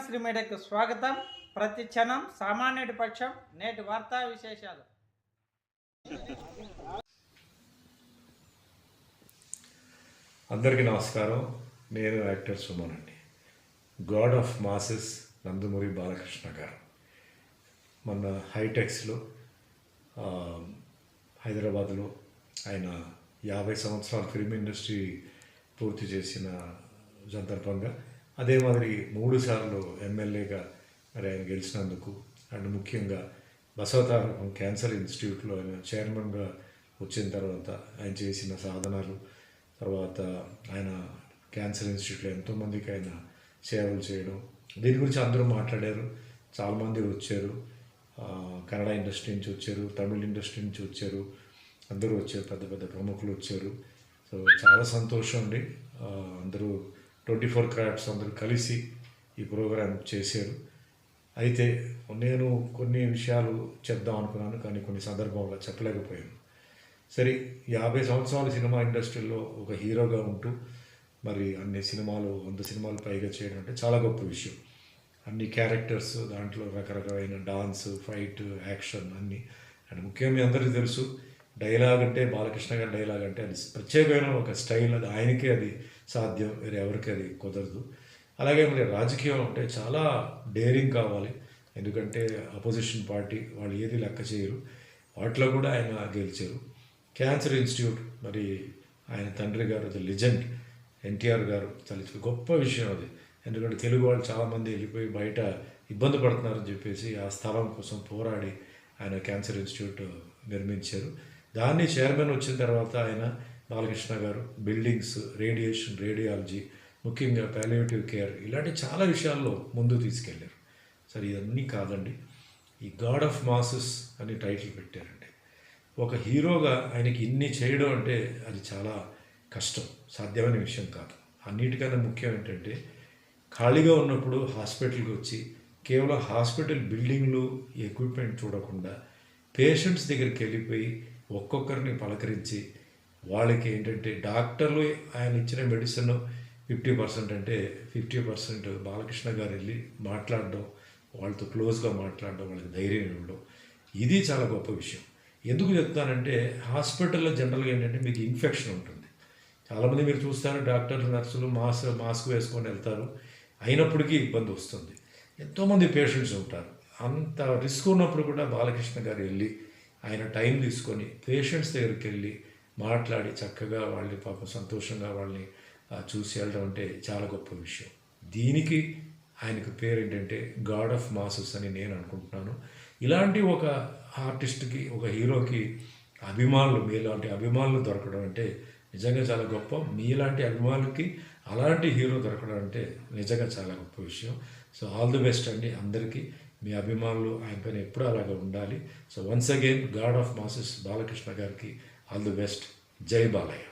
శ్రీ మీడియాకు స్వాగతం. ప్రతి క్షణం సామాన్యుడి పక్షం. నేటి వార్తా విశేషాలు. అందరికీ నమస్కారం. నేను యాక్టర్ సుమన్ అండి. God of masses Nandamuri Balakrishna గారు మొన్న హైటెక్స్లో హైదరాబాద్లో ఆయన 50 సంవత్సరాల ఫిల్మ్ ఇండస్ట్రీ పూర్తి చేసిన సందర్భంగా అదే మాదిరి 3 సార్లు ఎమ్మెల్యేగా మరి ఆయన గెలిచినందుకు అండ్ ముఖ్యంగా బసవతారకం క్యాన్సర్ ఇన్స్టిట్యూట్లో ఆయన చైర్మన్గా వచ్చిన తర్వాత ఆయన చేసిన సాధనాలు, తర్వాత ఆయన క్యాన్సర్ ఇన్స్టిట్యూట్లో ఎంతోమందికి ఆయన సేవలు చేయడం, దీని గురించి అందరూ మాట్లాడారు. చాలామంది వచ్చారు, కన్నడ ఇండస్ట్రీ నుంచి వచ్చారు, తమిళ ఇండస్ట్రీ నుంచి వచ్చారు, అందరూ వచ్చారు, పెద్ద పెద్ద ప్రముఖులు వచ్చారు. సో చాలా సంతోషం అండి. అందరూ 24 క్రాఫ్ట్స్ అందరూ కలిసి ఈ ప్రోగ్రాం చేశారు. అయితే నేను కొన్ని విషయాలు చెప్దాం అనుకున్నాను, కానీ కొన్ని సందర్భంలో చెప్పలేకపోయాను. సరే, 50 సంవత్సరాల సినిమా ఇండస్ట్రీలో ఒక హీరోగా ఉంటూ మరి అన్ని సినిమాలు 100 సినిమాలు పైగా చేయడం అంటే చాలా గొప్ప విషయం. అన్ని క్యారెక్టర్స్, దాంట్లో రకరకాలైన డాన్స్, ఫైట్, యాక్షన్ అన్నీ. అండ్ ముఖ్యంగా మీ అందరికీ తెలుసు, డైలాగ్ అంటే బాలకృష్ణ గారి డైలాగ్ అంటే అది ప్రత్యేకమైన ఒక స్టైల్, అది ఆయనకే అది సాధ్యం, వేరే ఎవరికి అది కుదరదు. అలాగే మరి రాజకీయం అంటే చాలా డేరింగ్ కావాలి, ఎందుకంటే అపోజిషన్ పార్టీ వాళ్ళు ఏది లెక్క చేయరు, వాటిలో కూడా ఆయన గెలిచారు. క్యాన్సర్ ఇన్స్టిట్యూట్ మరి ఆయన తండ్రి గారు ది లెజెండ్ ఎన్టీఆర్ గారు చాలా గొప్ప విషయం అది. ఎందుకంటే తెలుగు వాళ్ళు చాలామంది వెళ్ళిపోయి బయట ఇబ్బంది పడుతున్నారని చెప్పేసి ఆ స్థలం కోసం పోరాడి ఆయన క్యాన్సర్ ఇన్స్టిట్యూట్ నిర్మించారు. దాన్ని చైర్మన్ వచ్చిన తర్వాత ఆయన బాలకృష్ణ గారు బిల్డింగ్స్, రేడియేషన్, రేడియాలజీ, ముఖ్యంగా పాలియేటివ్ కేర్, ఇలాంటి చాలా విషయాల్లో ముందు తీసుకెళ్ళారు. సరే, ఇవన్నీ కాదండి, ఈ గాడ్ ఆఫ్ మాసెస్ అని టైటిల్ పెట్టారండి. ఒక హీరోగా ఆయనకి ఇన్ని చేయడం అంటే అది చాలా కష్టం, సాధ్యమైన విషయం కాదు. అన్నిటికన్నా ముఖ్యం ఏంటంటే ఖాళీగా ఉన్నప్పుడు హాస్పిటల్కి వచ్చి కేవలం హాస్పిటల్ బిల్డింగ్లు, ఎక్విప్మెంట్ చూడకుండా పేషెంట్స్ దగ్గరికి వెళ్ళిపోయి ఒక్కొక్కరిని పలకరించి వాళ్ళకి ఏంటంటే డాక్టర్లు ఆయన ఇచ్చిన మెడిసిన్ 50% అంటే 50% బాలకృష్ణ గారు వెళ్ళి మాట్లాడడం, వాళ్ళతో క్లోజ్గా మాట్లాడడం, వాళ్ళకి ధైర్యం ఇవ్వడం, ఇది చాలా గొప్ప విషయం. ఎందుకు చెప్తానంటే హాస్పిటల్లో జనరల్గా ఏంటంటే మీకు ఇన్ఫెక్షన్ ఉంటుంది. చాలామంది మీరు చూస్తారు, డాక్టర్లు, నర్సులు మాస్క్ వేసుకొని వెళ్తారు, అయినప్పటికీ ఇబ్బంది వస్తుంది. ఎంతోమంది పేషెంట్స్ ఉంటారు. అంత రిస్క్ ఉన్నప్పుడు కూడా బాలకృష్ణ గారు వెళ్ళి ఆయన టైం తీసుకొని పేషెంట్స్ దగ్గరికి వెళ్ళి మాట్లాడి చక్కగా వాళ్ళని పాపం సంతోషంగా వాళ్ళని చూసి వెళ్ళడం అంటే చాలా గొప్ప విషయం. దీనికి ఆయనకు పేరు ఏంటంటే గాడ్ ఆఫ్ మాసెస్ అని నేను అనుకుంటున్నాను. ఇలాంటి ఒక ఆర్టిస్ట్కి, ఒక హీరోకి అభిమానులు, మీలాంటి అభిమానులు దొరకడం అంటే నిజంగా చాలా గొప్ప. మీలాంటి అభిమానులకి అలాంటి హీరో దొరకడం అంటే నిజంగా చాలా గొప్ప విషయం. సో ఆల్ ది బెస్ట్ అండి అందరికీ. మీ అభిమానులు ఆయన పైన ఎప్పుడూ అలాగే ఉండాలి. So once again God of masses Balakrishna గారికి ఆల్ ది బెస్ట్. జై బాలయ్య.